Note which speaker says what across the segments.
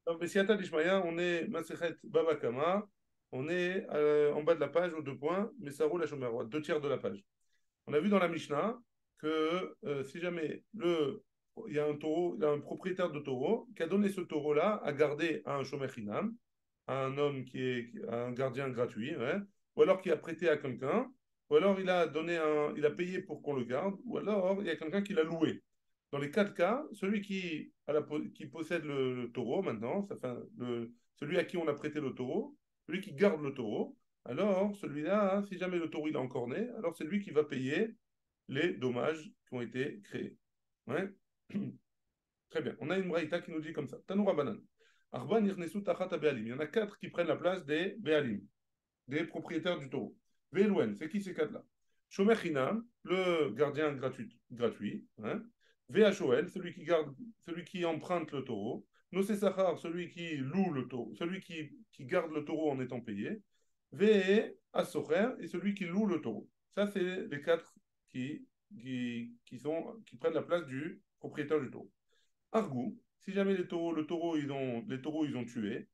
Speaker 1: Donc, Bessiata Dishmaya, on est Masechet Baba Kama, on est en bas de la page aux deux points, mais ça roule à Shomer, deux tiers de la page. On a vu dans la Mishnah que si jamais il y a un taureau, il y a un propriétaire de taureau qui a donné ce taureau-là à garder à un Shomer Hinam, à un homme à un gardien gratuit, ouais, ou alors qui a prêté à quelqu'un, ou alors il a payé pour qu'on le garde, ou alors il y a quelqu'un qui l'a loué. Dans les quatre cas, celui qui possède le taureau maintenant, celui à qui on a prêté le taureau, celui qui garde le taureau, alors celui-là, hein, si jamais le taureau il est encore né, alors c'est lui qui va payer les dommages qui ont été créés. Ouais. Très bien. On a une braïta qui nous dit comme ça. Tanoura banane. Arba nirnesu tachat be'alim. Il y en a quatre qui prennent la place des be'alim, des propriétaires du taureau. Ve'elouen, c'est qui ces quatre-là? Shomer Chinam, le gardien gratuit. Hein. Ve'ashoel, celui qui emprunte le taureau. Nosé Sachar, celui qui loue le taureau, qui garde le taureau en étant payé. Ve'e Asocher, et celui qui loue le taureau. Ça, c'est les quatre qui prennent la place du propriétaire du taureau. Argou, si jamais les taureaux, ils ont tué,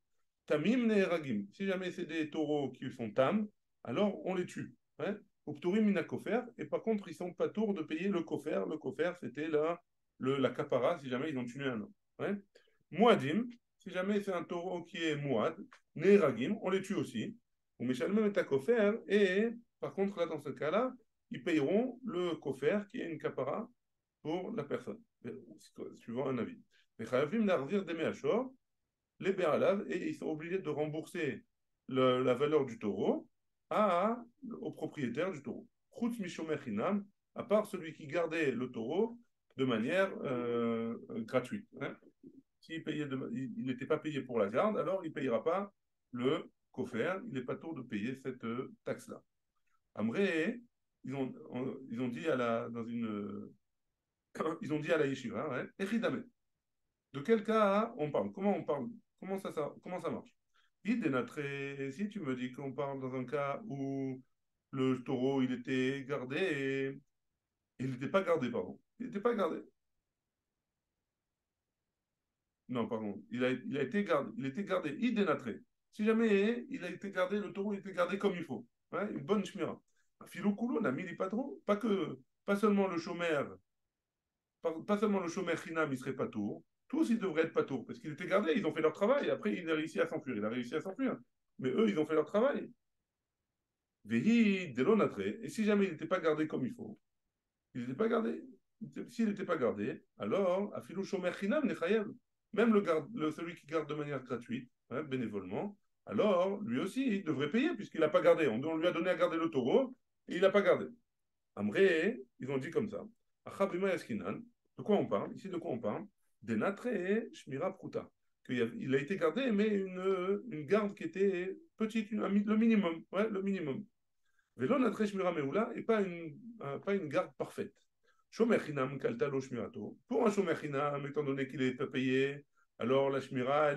Speaker 1: Tamim Neheragim. Si jamais c'est des taureaux qui sont tam, alors on les tue. Hein. Upturim minakofer. Et par contre, ils sont pas tours de payer le kofer. Le kofer, c'était la capara, si jamais ils ont tué un homme. Hein. Mouadim, si jamais c'est un taureau qui est mouad, Neheragim, on les tue aussi. Ou Meshalmem et kofer. Et par contre, là, dans ce cas-là, ils payeront le kofer, qui est une capara, pour la personne, suivant un avis. Mais Chayavim Narvir Demeachor, les Béalav, et ils sont obligés de rembourser la valeur du taureau au propriétaire du taureau. Chutz Mishomer Chinam, à part celui qui gardait le taureau de manière gratuite. Hein. Il n'était pas payé pour la garde, alors il ne payera pas le coffert, il n'est pas tôt de payer cette taxe-là. Amré, ils ont dit ils ont dit à la yeshiva, ouais, Echidame. De quel cas on parle? Comment on parle? Comment ça marche? Si tu me dis qu'on parle dans un cas où le taureau il était gardé et il n'était pas gardé, pardon. Il n'était pas gardé. Non, pardon. Il a été gardé. Il était gardé. Idénatré. Si jamais il a été gardé, le taureau il était gardé comme il faut. Hein, une bonne shmira. Philo n'a mis les patrons. Pas seulement le chômeur, pas seulement le chômeur Chinam, il serait pas tour. Tous, ils devraient être pas tour. Parce qu'ils étaient gardés, ils ont fait leur travail. Après, il a réussi à s'enfuir. Il a réussi à s'enfuir. Mais eux, ils ont fait leur travail. Vehi delonatre. Et si jamais il n'était pas gardé comme il faut, il n'était pas gardé. S'il n'était pas gardé, alors, afilo shomer chinam nechayev. Même celui qui garde de manière gratuite, hein, bénévolement, alors lui aussi, il devrait payer puisqu'il n'a pas gardé. On lui a donné à garder le taureau et il n'a pas gardé. Amré, ils ont dit comme ça. Achabima yaskinan. De quoi on parle? Ici, de quoi on parle? Denatre shmira pruta. Il a été gardé, mais une garde qui était petite, le minimum. Ouais, le minimum. Velo natre shmira meula et pas une garde parfaite. Shomer chinam kaltalo shmirato. Pour un shomer chinam, étant donné qu'il est pas payé, alors la shmira,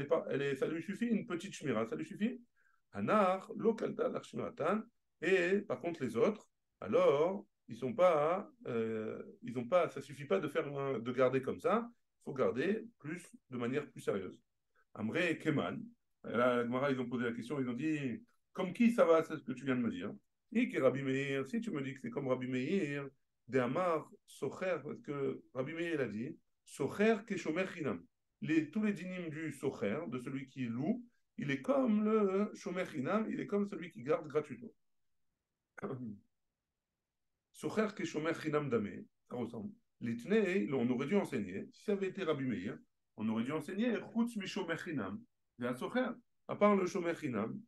Speaker 1: ça lui suffit, une petite shmira, ça lui suffit. Hanar, lo kalta la shmiratan. Et par contre, les autres, alors, ils ont pas, ça suffit pas de garder comme ça. Il faut garder de manière plus sérieuse. Amré et Keman. Et là, la Gemara, ils ont posé la question, ils ont dit, comme qui ça va, c'est ce que tu viens de me dire. Et que Rabbi Meir, si tu me dis que c'est comme Rabbi Meir, de Amar, Socher, parce que Rabbi Meir a dit, Socher Keshomer Chinam. Tous les dynimes du Socher, de celui qui loue, il est comme le Shomer Chinam, il est comme celui qui garde gratuitement. Socher Keshomer Chinam Dame, ça ressemble. L'Itnei, on aurait dû enseigner, si ça avait été Rabbi Meir, on aurait dû enseigner Chutz Mishomer Chinam, et Socher, à part le Shomer Chinam,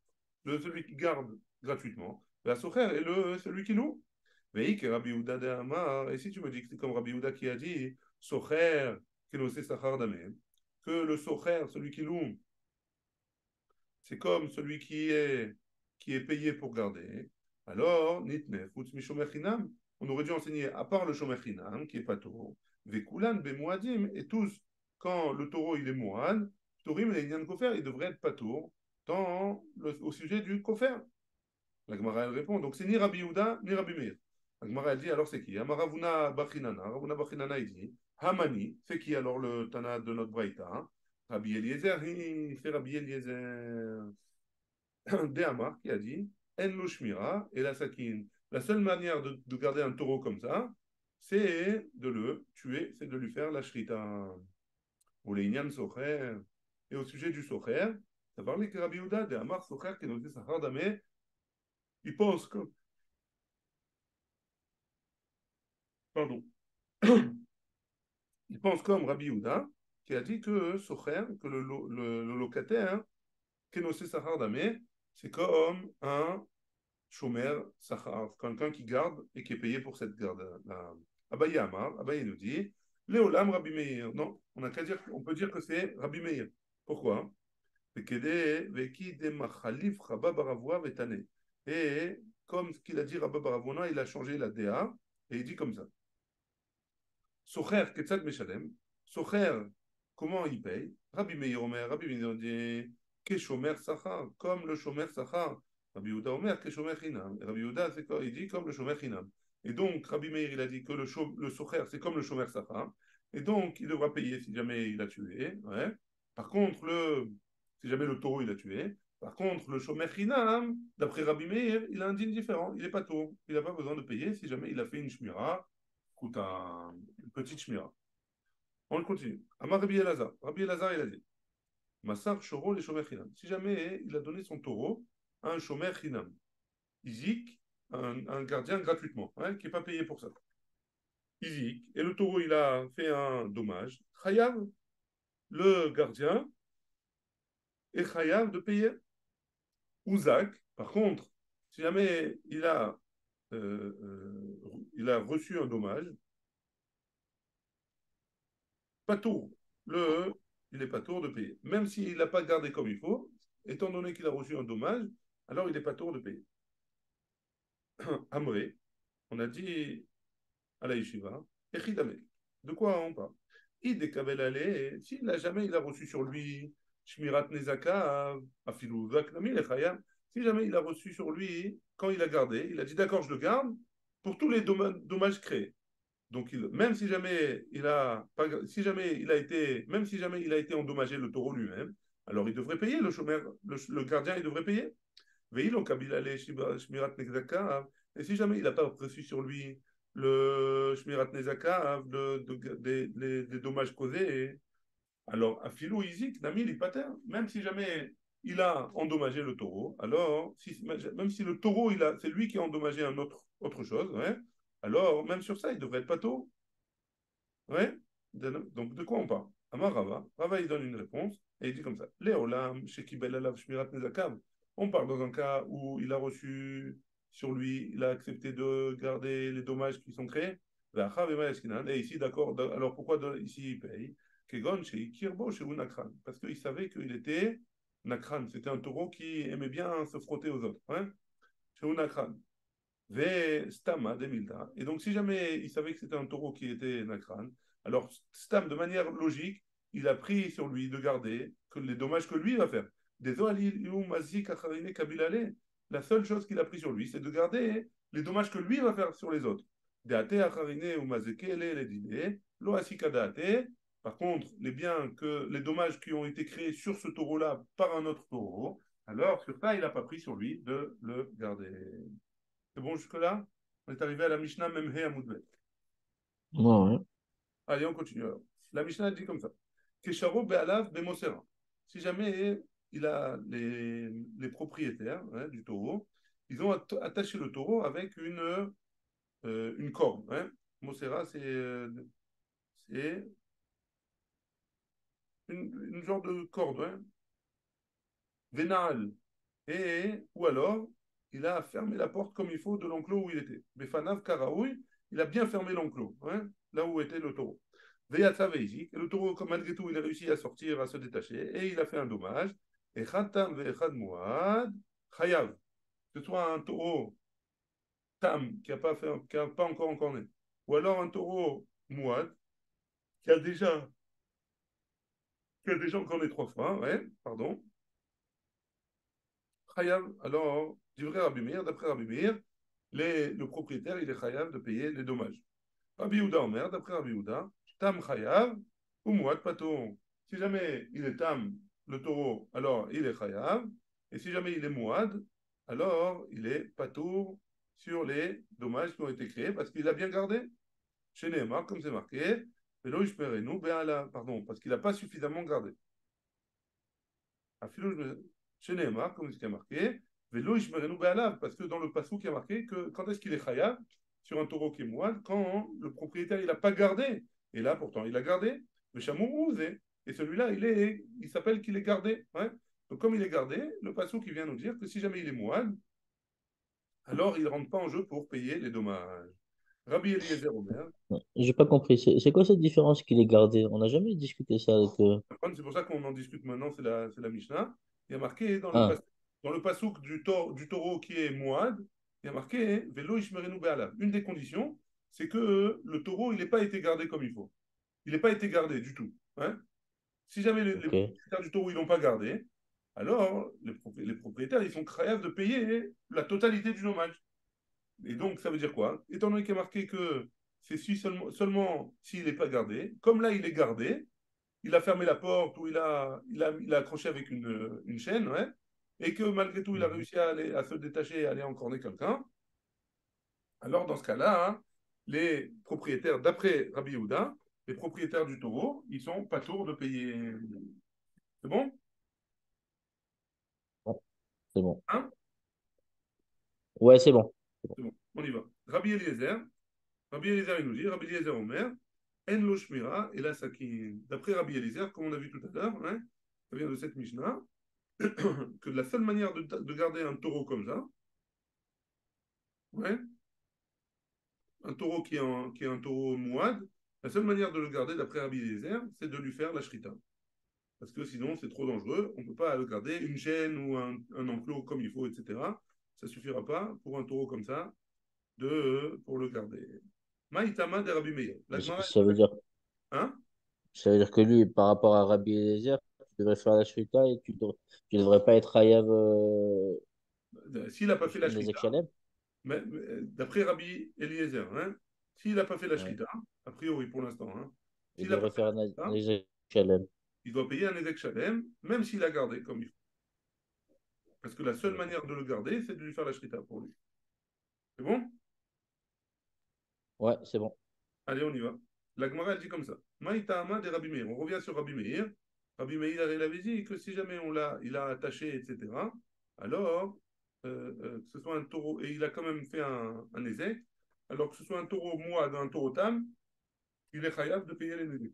Speaker 1: celui qui garde gratuitement, la Socher est celui qui loue. Mais que Rabbi Yehuda de Amar, et si tu me dis que c'est comme Rabbi Yehuda qui a dit Socher, Kenosé Sachar Dame, que le Socher, celui qui loue, c'est comme celui qui est payé pour garder, alors, Nitne, Chutz Mishomer Chinam, on aurait dû enseigner, à part le Shomer Chinam, qui est pas taureau, Vekulan, Bemouadim, et tous, quand le taureau il est mouad, Tourim et Inyan Kofer, il devrait être patour au sujet du Kofer. La Gemara elle répond, donc c'est ni Rabbi Yehuda, ni Rabbi Meir. La Gemara elle dit, alors c'est qui? Amaravuna Bachinana, Ravuna Bachinana il dit, Hamani, c'est qui alors le Tana de notre Braïta? Hein. Rabbi Eliezer, il fait Rabbi Eliezer. De Amar qui a dit En lo shmira et la sakin. La seule manière de garder un taureau comme ça, c'est de le tuer, c'est de lui faire la shrita. Ou les inyan socher. Et au sujet du socher, ça parlait que Rabbi Yehuda, de Amar socher, qui est noté Sachar Damé, il pense que. Pardon. Il pense comme Rabbi Yehuda, qui a dit que socher, que le locataire, qui est noté Sachar Damé, c'est comme un Shomer Sachar, quelqu'un qui garde et qui est payé pour cette garde. Abaye Amar, Abaye nous dit, Léolam Rabbi Meir. Non, on a qu'à dire, on peut dire que c'est Rabbi Meir. Pourquoi? Et comme ce qu'il a dit Rabba Baravona, il a changé la DA et il dit comme ça. Socher Ketzad Meshalem. Socher, comment il paye? Rabbi Meir Omer, Rabbi Meir dit Keshomer Sachar, comme le Shomer Sachar. Rabbi Yehuda Omer Keshomer Chinam. Rabbi Yehuda, c'est quoi? Il dit comme le Shomer Chinam. Et donc, Rabbi Meir, il a dit que le Socher, c'est comme le Shomer Sachar. Et donc, il devra payer si jamais il a tué. Ouais. Par contre, si jamais le taureau, il a tué. Par contre, le Shomer Chinam, d'après Rabbi Meir, il a un digne différent. Il n'est pas taureau. Il n'a pas besoin de payer si jamais il a fait une shmira. Coûte une petite shmira. On continue. Amar Rabbi Elazar. Rabbi Elazar, il a dit Massar Shoro les Shomer Chinam. Si jamais il a donné son taureau à un Shomer Chinam, Izik, un gardien gratuitement, hein, qui n'est pas payé pour ça. Izik. Et le taureau, il a fait un dommage. Chayav, le gardien, est Chayav de payer. Ouzak, par contre, si jamais il a reçu un dommage, pas tour. Il n'est pas tour de payer. Même s'il n'a pas gardé comme il faut, étant donné qu'il a reçu un dommage, alors il n'est pas tour de payer. Amré, on a dit à la yeshiva, Echidame. De quoi on parle? S'il n'a jamais il a reçu sur lui Shmirat Nezaka, Afilou Zaknami Lechayam, si jamais il a reçu sur lui, quand il a gardé, il a dit d'accord, je le garde pour tous les dommages créés. Donc, même si jamais il a, pas, si jamais il a été, même si jamais il a été endommagé le taureau lui-même, alors il devrait payer, le gardien, il devrait payer. Et si jamais il n'a pas reçu sur lui le Shmirat Nezaka, des dommages causés, alors Afilou Izik, Nami Lipater, même si jamais il a endommagé le taureau, alors, même si le taureau, c'est lui qui a endommagé autre chose, ouais, alors même sur ça, il devrait être pato. Ouais. Donc, de quoi on parle? Amar Rava. Rava, il donne une réponse et il dit comme ça. Léolam, Shekibel Alav Shmirat Nezakav. On parle dans un cas où il a reçu sur lui, il a accepté de garder les dommages qui sont créés. Et ici, d'accord, alors pourquoi ici il paye? Kegon, chez Kirbo, chez Nakran. Parce qu'il savait qu'il était Nakran. C'était un taureau qui aimait bien se frotter aux autres. Hein? Chez Nakran. Stama Demilda. Et donc, si jamais il savait que c'était un taureau qui était Nakran, alors Stam, de manière logique, il a pris sur lui de garder que les dommages que lui va faire. La seule chose qu'il a pris sur lui, c'est de garder les dommages que lui va faire sur les autres. Par contre, les dommages qui ont été créés sur ce taureau-là par un autre taureau, alors sur ça, il n'a pas pris sur lui de le garder. C'est bon jusque-là? On est arrivé à la Mishnah Memhe Amoudbet.
Speaker 2: Ouais.
Speaker 1: Allez, on continue alors. La Mishnah dit comme ça. Kesharo Be'alav Bemosera. Si jamais les propriétaires, hein, du taureau, ils ont attaché le taureau avec une corde. Hein. Mosera, c'est une genre de corde. Hein. Vénal. Ou alors, il a fermé la porte comme il faut de l'enclos où il était. Befanav Karaoui, il a bien fermé l'enclos, hein, là où était le taureau. Veyatsa Veizik, et le taureau, malgré tout, il a réussi à sortir, à se détacher, et il a fait un dommage. Et Khatam Vechad Mouad, Chayav, que ce soit un taureau Tam, qui a pas encore encorné, ou alors un taureau Mouad, qui a déjà, qui a déjà encorné 3 fois, ouais, pardon. Chayav, alors, d'après Rabbi Meir, le propriétaire, il est chayav de payer les dommages. Rabbi Yehuda Omer, d'après Rabbi Yehuda, Tam chayav ou Mouad paton. Si jamais il est tam, le taureau, alors il est chayav. Et si jamais il est mouad, alors il est patour sur les dommages qui ont été créés parce qu'il a bien gardé. Chez Nehemar, comme c'est marqué, Velo ishmerenu be'ala. Pardon, parce qu'il n'a pas suffisamment gardé. Chez Nehemar, comme c'est marqué, Velo ishmerenu be'ala. Parce que dans le passou qui a marqué que quand est-ce qu'il est chayav sur un taureau qui est mouad, quand le propriétaire il n'a pas gardé. Et là, pourtant, il a gardé. Le chameau ouzé. Et celui-là, il s'appelle qu'il est gardé. Ouais. Donc, comme il est gardé, le passou qui vient nous dire que si jamais il est mouad, alors il ne rentre pas en jeu pour payer les dommages. Rabbi Eliezer Omer.
Speaker 2: J'ai pas compris. C'est quoi cette différence qu'il est gardé? On n'a jamais discuté ça avec eux.
Speaker 1: C'est pour ça qu'on en discute maintenant, c'est la Mishnah. Il y a marqué
Speaker 2: Ah,
Speaker 1: dans le pasouk du taureau qui est Moad, il y a marqué Velo Ishmerenu Be'alav. Une des conditions, c'est que le taureau, il n'ait pas été gardé comme il faut. Il n'a pas été gardé du tout. Hein. Si jamais les
Speaker 2: ok.
Speaker 1: propriétaires du taureau, ils l'ont pas gardé, alors les propriétaires, ils sont créatifs de payer la totalité du dommage. Et donc, ça veut dire quoi? Étant donné qu'il y a marqué que c'est seulement s'il n'est pas gardé, comme là, il est gardé, il a fermé la porte ou il a accroché avec une chaîne, ouais, et que malgré tout, il a
Speaker 2: Mhm.
Speaker 1: réussi à se détacher et à aller encorner quelqu'un, alors dans ce cas-là, hein, les propriétaires, d'après Rabbi Yehuda, les propriétaires du taureau, ils sont pas tours de payer. C'est bon?
Speaker 2: Bon, c'est bon.
Speaker 1: Hein?
Speaker 2: Ouais, c'est bon. C'est bon.
Speaker 1: C'est bon, on y va. Rabbi Eliezer, il nous dit, Rabbi Eliezer Omer, En lo shmira, et là, ça qui, d'après Rabbi Eliezer, comme on a vu tout à l'heure, hein, ça vient de cette Mishnah, que la seule manière de garder un taureau comme ça, ouais, un taureau qui est un taureau mouad, la seule manière de le garder, d'après Rabbi Eliezer, c'est de lui faire la shrita. Parce que sinon, c'est trop dangereux. On ne peut pas le garder une chaîne ou un enclos comme il faut, etc. Ça ne suffira pas pour un taureau comme ça pour le garder. Maïtama de Rabbi Meir. La Gemara, elle
Speaker 2: Ça
Speaker 1: pose
Speaker 2: veut dire,
Speaker 1: hein.
Speaker 2: ça veut dire que lui, par rapport à Rabbi Eliezer, tu devrais faire la shrita et tu devrais pas être Hayav
Speaker 1: S'il n'a pas fait la
Speaker 2: Nezek
Speaker 1: shrita,
Speaker 2: Shalem.
Speaker 1: mais d'après Rabbi Eliezer, hein, s'il n'a pas fait la
Speaker 2: Ouais.
Speaker 1: shrita, a priori pour l'instant, hein,
Speaker 2: Il
Speaker 1: s'il n'a pas
Speaker 2: devrait
Speaker 1: fait la
Speaker 2: faire
Speaker 1: shrita,
Speaker 2: Nezek Shalem.
Speaker 1: il doit payer un ézek shalem, même s'il a gardé comme il faut. Parce que la seule
Speaker 2: D'accord.
Speaker 1: manière de le garder, c'est de lui faire la shrita pour lui. C'est bon?
Speaker 2: Ouais, c'est bon.
Speaker 1: Allez, on y va. La Gemara, elle dit comme ça. Maïtama de Rabbi Meir. On revient sur Rabbi Meir. Rabbi Meir, il avait dit que si jamais il a attaché, etc., alors, que ce soit un taureau, et il a quand même fait un ézec, alors que ce soit un taureau moide, un taureau tam, il est chayav de payer les nézek.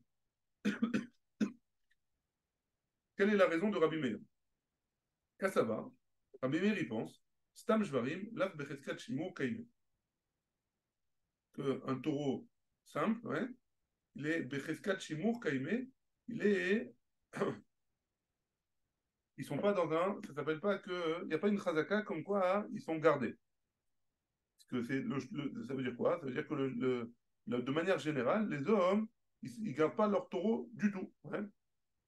Speaker 1: Quelle est la raison de Rabbi Meir? Kassava, Rabbi Meir, il pense, Stam Shvarim, Lav Becheskat Shimur Kaime. Qu'un taureau simple, ouais, il est Becheskat Shimur Kaime, il est ils sont pas dans un, ça s'appelle pas que, il n'y a pas une chazaka comme quoi hein, ils sont gardés. Parce que ça veut dire quoi? Ça veut dire que de manière générale, les hommes, ils gardent pas leur taureau du tout. Ouais.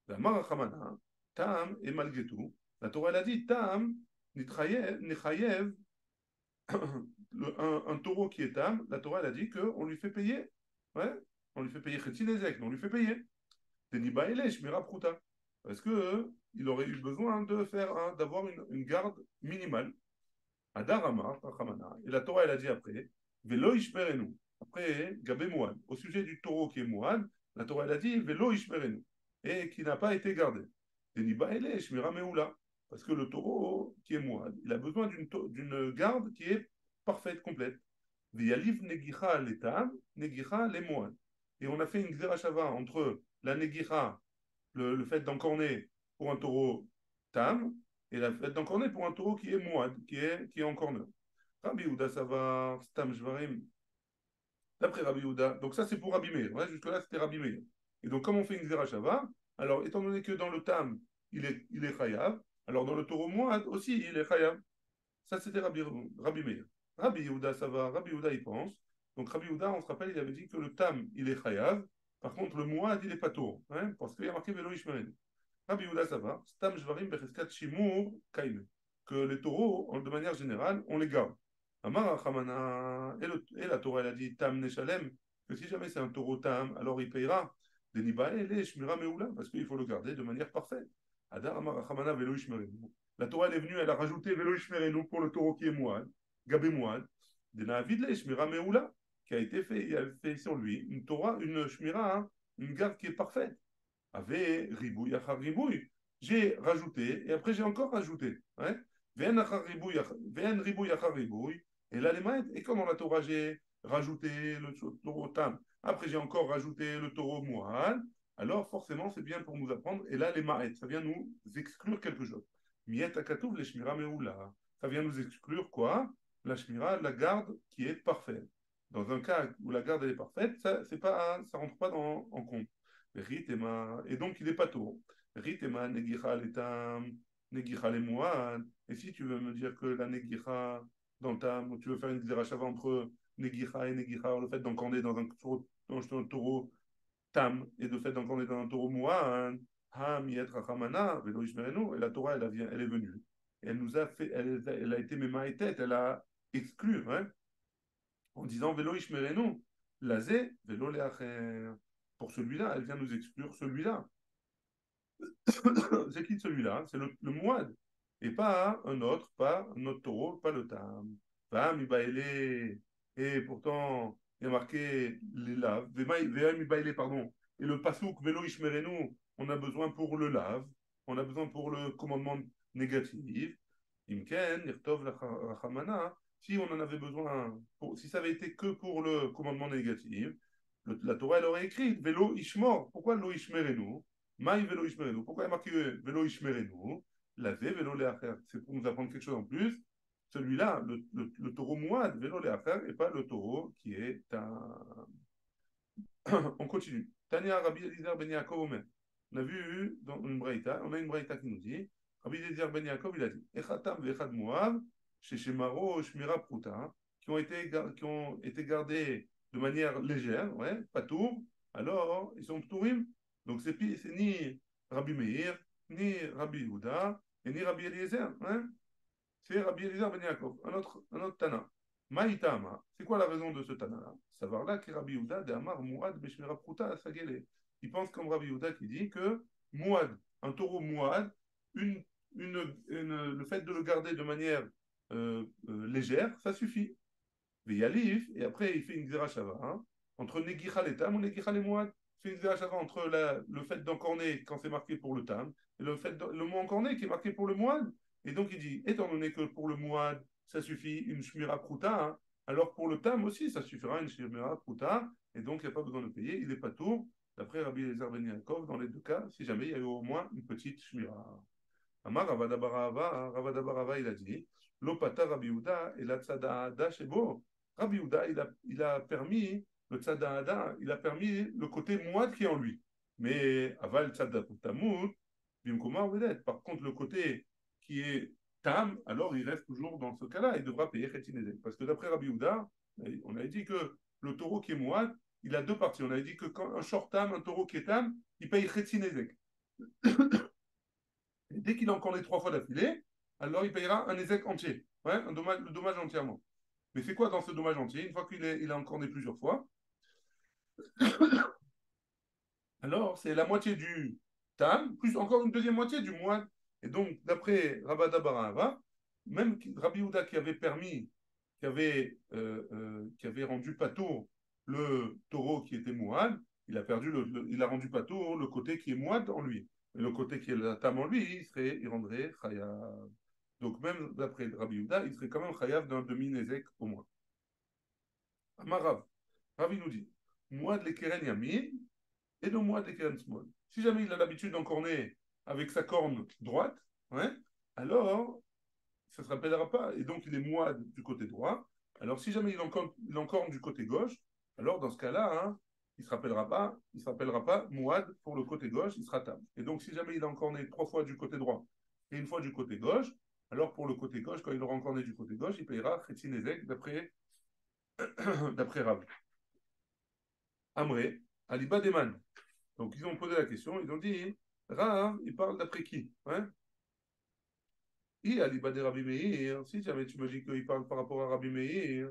Speaker 1: La marachamana, tam, et malgré tout, la Torah elle a dit tam, nichayev, un taureau qui est tam, la Torah elle a dit qu'on lui fait payer. Ouais. On lui fait payer Chetzinezek, mais on lui fait payer. Deniba Elesh, Mirapruta. Parce que il aurait eu besoin d'avoir une garde minimale. Adarama, Rachamana. Et la Torah, elle a dit après, Velo Ishmerenu. Après, Gabé Moad. Au sujet du taureau qui est Moad, la Torah, elle a dit, Velo Ishmerenu. Et qui n'a pas été gardé. Deniba Elesh, Mirameoula. Parce que le taureau qui est Moad, il a besoin d'une garde qui est parfaite, complète. V'yaliv Negicha letam, Negicha le Moad. Et on a fait une Xerashava entre la Negicha le fait d'encorner pour un taureau tam et le fait d'encorner pour un taureau qui est moide, qui est en corner. Rabbi Yehuda, ça va, stam shvarim, d'après Rabbi Yehuda. Donc ça, c'est pour Rabbi Meir. Ouais, jusque-là, c'était Rabbi Meir. Et donc, comme on fait une Zerachava, alors étant donné que dans le tam, il est chayav, alors dans le taureau moide aussi, il est chayav. Ça, c'était Rabbi Meir. Rabbi Yehuda, ça va, Rabbi Yehuda, il pense. Donc Rabbi Yehuda, on se rappelle, il avait dit que le tam, il est chayav. Par contre, le moad, il est pas tour. Hein, parce qu'il y a marqué Velo Ishmael. Rabbi Yehuda, ça va. Stam Shvarim Becheskat Shimur Kaim. Que les taureaux, de manière générale, on les garde. Amar Achamana, et la Torah, elle a dit Tam Neshalem, que si jamais c'est un taureau Tam, alors il payera. Denibaele, Shmira Meoula, parce qu'il faut le garder de manière parfaite. Adar Amar Rachamana Velo Ishmerenu. La Torah elle est venue, elle a rajouté Velo Ishmerenu pour le taureau qui est Mouad, Gabé Mouad, Denavidle, Shmira Meoula, qui a été fait, il a fait sur lui une Torah, une Shmira, hein, une garde qui est parfaite. Avait Ribouille Achar Ribouille. J'ai rajouté, et après j'ai encore rajouté. Hein? Ven Ribouille Achar Ribouille. Et là, les maîtres, et comme dans la Torah, j'ai rajouté le taureau Tam, après j'ai encore rajouté le taureau Mouad, alors forcément c'est bien pour nous apprendre. Et là, les maîtres, ça vient nous exclure quelque chose. Miet Akatouv, les Shmira Meoula. Ça vient nous exclure quoi? La Shmira, la garde qui est parfaite. Dans un cas où la garde elle est parfaite, ça ne rentre pas en compte. Et donc il est pas taureau. Ritema Negicha l'étam, Negicha les Mouad. Et si tu veux me dire que la Negicha dans le tam, tu veux faire une xérachava entre Negicha et Negicha, le fait d'encorner dans un taureau tam et le fait d'encorner dans un taureau Mouad, ha miet rachamana, velo ishmerenu. Et la Torah, elle est venue. Et elle nous a fait, elle a été mes tête, elle a exclu, hein, en disant Velo Ishmerenu, Lazé, Velo Leacher. Pour celui-là, elle vient nous exclure celui-là. C'est qui celui-là? C'est le Mouad. Et pas un autre, pas un autre taureau, pas le Tam. Vam, Ibaélé. Et pourtant, il y a marqué les laves. Vam, Ibaélé, pardon. Et le Pasouk, Velo Ishmerenu, on a besoin pour le lave. On a besoin pour le commandement négatif. Imken, Irtov, Rachamana. Si on en avait besoin, si ça avait été que pour le commandement négatif, la Torah, elle aurait écrit Velo Ishmor. Pourquoi Lo Ishmerenu? Maï Velo Ishmerenu. Pourquoi il y a marqué Velo Ishmerenu? Lavé Velo Leacher. C'est pour nous apprendre quelque chose en plus. Celui-là, le taureau Mouad, Velo Leacher, et pas le taureau qui est un. On continue. Tania Rabbi Eliezer Ben Yaakov Omer. On a vu dans une braïta, on a une braïta qui nous dit Rabbi Eliezer Ben Yaakov, il a dit Echatam ve'echad Moav, chez Shemaro, Shmira Pruta, qui ont été gardés de manière légère, ouais, pas tour, alors ils sont tourim. Donc c'est ni Rabbi Meir, ni Rabbi Yehuda, et ni Rabbi Eliezer. Hein? C'est Rabbi Eliezer Ben Yaakov, un autre Tana. Maïtama, c'est quoi la raison de ce Tana-là? Savoir là que Rabbi Yehuda de Amar Mouad Beshmira Pruta Sagele. Il pense comme Rabbi Yehuda qui dit que Mouad, un taureau Mouad, le fait de le garder de manière légère, ça suffit. Yalif, et après il fait une Xerashava, hein, entre Negicha les Tam ou Negicha les Mouad. Il fait une Xerashava entre le fait d'encorner quand c'est marqué pour le Tam et le mot encorner qui est marqué pour le Mouad. Et donc il dit, étant donné que pour le Mouad, ça suffit une Shmira Pruta, hein, alors pour le Tam aussi, ça suffira une Shmira Pruta, et donc il n'y a pas besoin de payer, il n'est pas tour, d'après Rabbi Eliezer Ben Yaakov, dans les deux cas, si jamais il y a eu au moins une petite Shmira. Amar Ravadabarava, il a dit, Lopata Rabbi Yehuda et la Tzada'ada Shebo. Rabbi Yehuda, il a permis le Tzada'ada, il a permis le côté moite qui est en lui. Mais Aval Tzadatamut, Bimkoma Vedet. Par contre, le côté qui est Tam, alors il reste toujours dans ce cas-là, il devra payer Chetinezek. Parce que d'après Rabbi Yehuda, on avait dit que le taureau qui est moite, il a deux parties. On avait dit que quand un short Tam, un taureau qui est Tam, il paye Chetinezek. Et dès qu'il a encore les trois fois d'affilée, alors il payera un ézec entier, ouais, le dommage entièrement. Mais c'est quoi dans ce dommage entier? Une fois qu'il a encore né plusieurs fois, alors c'est la moitié du tam, plus encore une deuxième moitié du moine. Et donc, d'après Rabada Barahava, même Rabbi Houda qui avait rendu patour le taureau qui était mouad, il a rendu patour le côté qui est mouad en lui. Et le côté qui est la tam en lui, il rendrait chayav. Donc même d'après Rabbi Houda, il serait quand même chayav d'un demi-nézek au moins. Amarav, Rabbi nous dit, mouad le keren yamin, et le mois des Keren Small. Si jamais il a l'habitude d'encorner avec sa corne droite, hein, alors ça ne se rappellera pas. Et donc il est moide du côté droit. Alors si jamais il encorne du côté gauche, alors dans ce cas-là, hein, il se rappellera pas moide pour le côté gauche, il sera table. Et donc si jamais il a encorné trois fois du côté droit et une fois du côté gauche, alors pour le côté gauche, quand il aura encorné du côté gauche, il payera Chetzinezek d'après Rav. Amré, Aliba Deman. Donc, ils ont posé la question, ils ont dit, Rav, il parle d'après qui, hein? Et Aliba de Rabbi Meir, si jamais tu me dis qu'il parle par rapport à Rabbi Meir,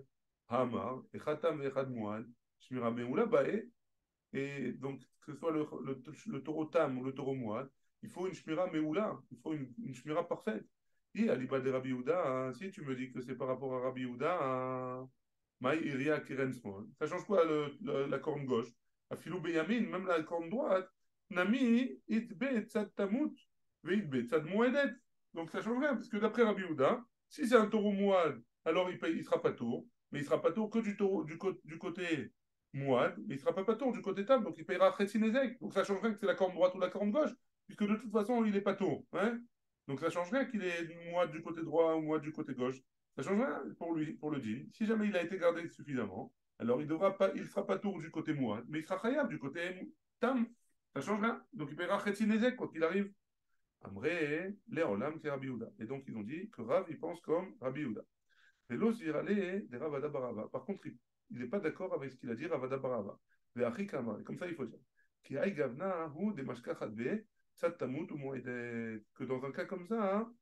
Speaker 1: Hamar, Echatam, Echad Mouad, Shmira Meoula Bae, et donc, que ce soit le taureau tam ou le taureau moine, il faut une shmira meoula, il faut une shmira parfaite. Et à l'ibad de Rabbi Yehuda, hein, si tu me dis que c'est par rapport à Rabbi Yehuda, hein, Maï Iria Keren Small. Ça change quoi la corne gauche? À Philou Beyamin, même la corne droite, Nami, Itbe, Tzad Tamut, Veitbe, Tzad Moedet. Donc ça change rien, parce que d'après Rabbi Yehuda, si c'est un taureau moine, alors il sera pas tour, mais il sera pas tour que du côté moine, mais il sera pas tour du côté table, donc il payera Chetzinezek. Donc ça change rien que c'est la corne droite ou la corne gauche, puisque de toute façon, il est pas tour. Hein, donc ça change rien qu'il est moine du côté droit ou moine du côté gauche. Ça change rien pour lui, pour le djinn. Si jamais il a été gardé suffisamment, alors il ne sera pas tour du côté mouad, mais il sera khayab du côté tam. Ça change rien. Donc il paiera Khetzinezek quoi qu'il arrive. Amré, les Olam, c'est Rabbi Yehuda. Et donc ils ont dit que Rav, il pense comme Rabbi Yehuda. Et l'os irale des Ravada Barava. Par contre, il n'est pas d'accord avec ce qu'il a dit Ravada Barava. Et comme ça, il faut dire. Qui aïe gavna ou des mashkachadbe, satamut ou que dans un cas comme ça, hein,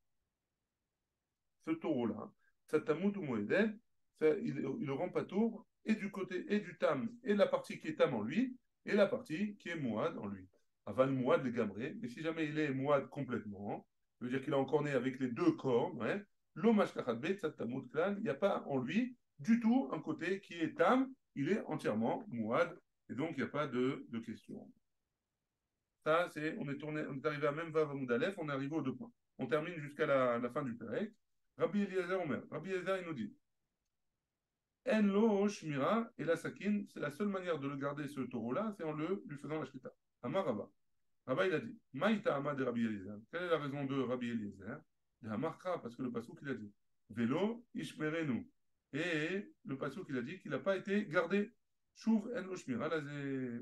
Speaker 1: ce taureau-là, Satamut ou Moeden, il le rend pas tour, et du côté et du tam, et la partie qui est tam en lui, et la partie qui est Mouad en lui. Aval Mouad les gabré, mais si jamais il est Mouad complètement, ça veut dire qu'il est encore né avec les deux corps, ouais, l'Omash Kachadbe, Satamut Klan, il n'y a pas en lui du tout un côté qui est tam, il est entièrement Mouad, et donc il n'y a pas de question. Ça, on est arrivé à même Vav Aleph, on est arrivé aux deux points. On termine jusqu'à la fin du Pérec. Rabbi Eliezer Omer. Rabbi Eliezer, il nous dit En lo shmira et la sakin, c'est la seule manière de le garder ce taureau-là, c'est en lui faisant la shrita. Amar Rabba. Rabba, il a dit Maïta Ama de Rabbi Eliezer. Quelle est la raison de Rabbi Eliezer? De Hamarkra, parce que le passou qu'il a dit Velo ishmerenu. Et le passou qu'il a dit qu'il n'a pas été gardé. Chouv en lo shmira,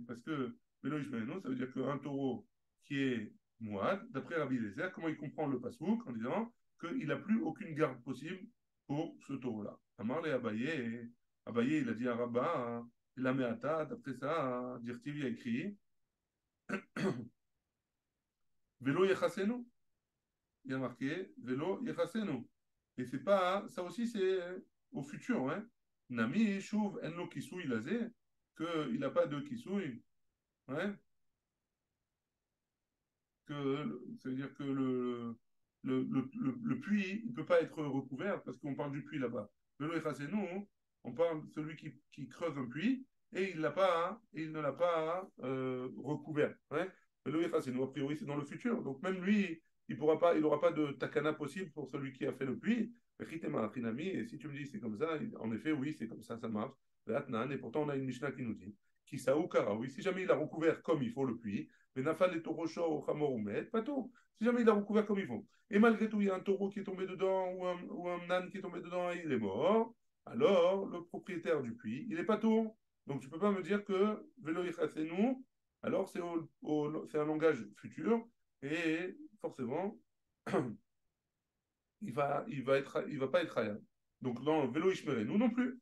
Speaker 1: parce que Velo ishmerenu, ça veut dire qu'un taureau qui est mouad, d'après Rabbi Eliezer, comment il comprend le passouk en disant qu'il n'a plus aucune garde possible pour ce taureau-là. Amar les Abaye, Abaye, il a dit à Rabba, il a mis à table, après ça, Dirtivi a écrit Vélo Yechasenu. Il y a marqué Vélo Yechasenu. Et c'est pas, ça aussi c'est au futur, hein. Nami, Chouv, Enlo Kisui Lazé, qu'il n'a pas de Kisui, hein. Ça veut dire que le puits, il ne peut pas être recouvert parce qu'on parle du puits là-bas. Le nous, on parle de celui qui creuse un puits et il ne l'a pas recouvert. Hein. Le nous, a priori, c'est dans le futur. Donc même lui, il n'aura pas de takana possible pour celui qui a fait le puits. Et si tu me dis c'est comme ça, en effet, oui, c'est comme ça marche. Et pourtant, on a une Mishnah qui nous dit, qui saoukara, oui, si jamais il a recouvert comme il faut le puits, mais Nafal et Torocho au Hamor pas tout. Si jamais il a recouvert comme il faut. Et malgré tout, il y a un taureau qui est tombé dedans ou un âne qui est tombé dedans et il est mort. Alors, le propriétaire du puits, il n'est pas tout. Donc, tu ne peux pas me dire que Velo nous. Alors c'est un langage futur et forcément, il va pas être Hayab. Donc, dans Velo nous non plus.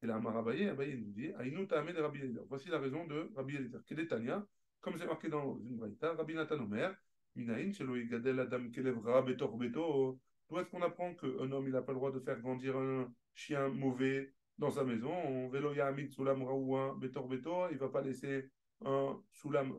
Speaker 1: Et là, Marabaye, Abaye nous dit Aïnou Ta'amé de Rabbi Eliezer. Voici la raison de Rabbi Eliezer. Quel est Tania? Comme c'est marqué dans une braïta, Rabbi Nathan Omer, Minaïn, Shelo Yigadel Adam Kelevra Betor Beto. D'où est-ce qu'on apprend qu'un homme, il n'a pas le droit de faire grandir un chien mauvais dans sa maison? On Velo Yahamid Sulam Raouin Betor Beto, il ne va pas laisser un Sulam,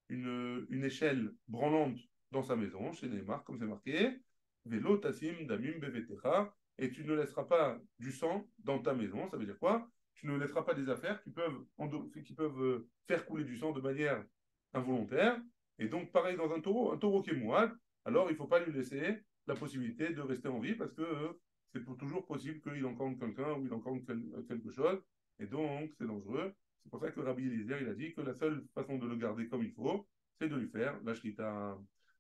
Speaker 1: une échelle branlante dans sa maison, chez Neymar, comme c'est marqué. Vélo Tassim Damim Bevetecha, et tu ne laisseras pas du sang dans ta maison. Ça veut dire quoi? Tu ne laisseras pas des affaires qui peuvent faire couler du sang de manière involontaire. Et donc, pareil dans un taureau qui est mouad, alors il ne faut pas lui laisser la possibilité de rester en vie parce que c'est toujours possible qu'il encombre quelqu'un ou il encombre quelque chose. Et donc, c'est dangereux. C'est pour ça que Rabbi Eliezer, il a dit que la seule façon de le garder comme il faut, c'est de lui faire la shrita.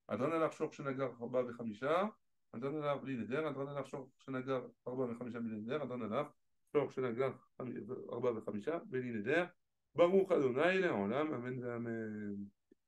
Speaker 1: Adran al-Arshor Shenagar Rabba Vechamisha, Adran al bli neder, Adran al-Arshor Shenagar Rabba Vechamisha bli neder, Adran al-Arshor Shenagar Rabba Vechamisha bli neder. Baruch Adonai Le'olam, Amen, Amen.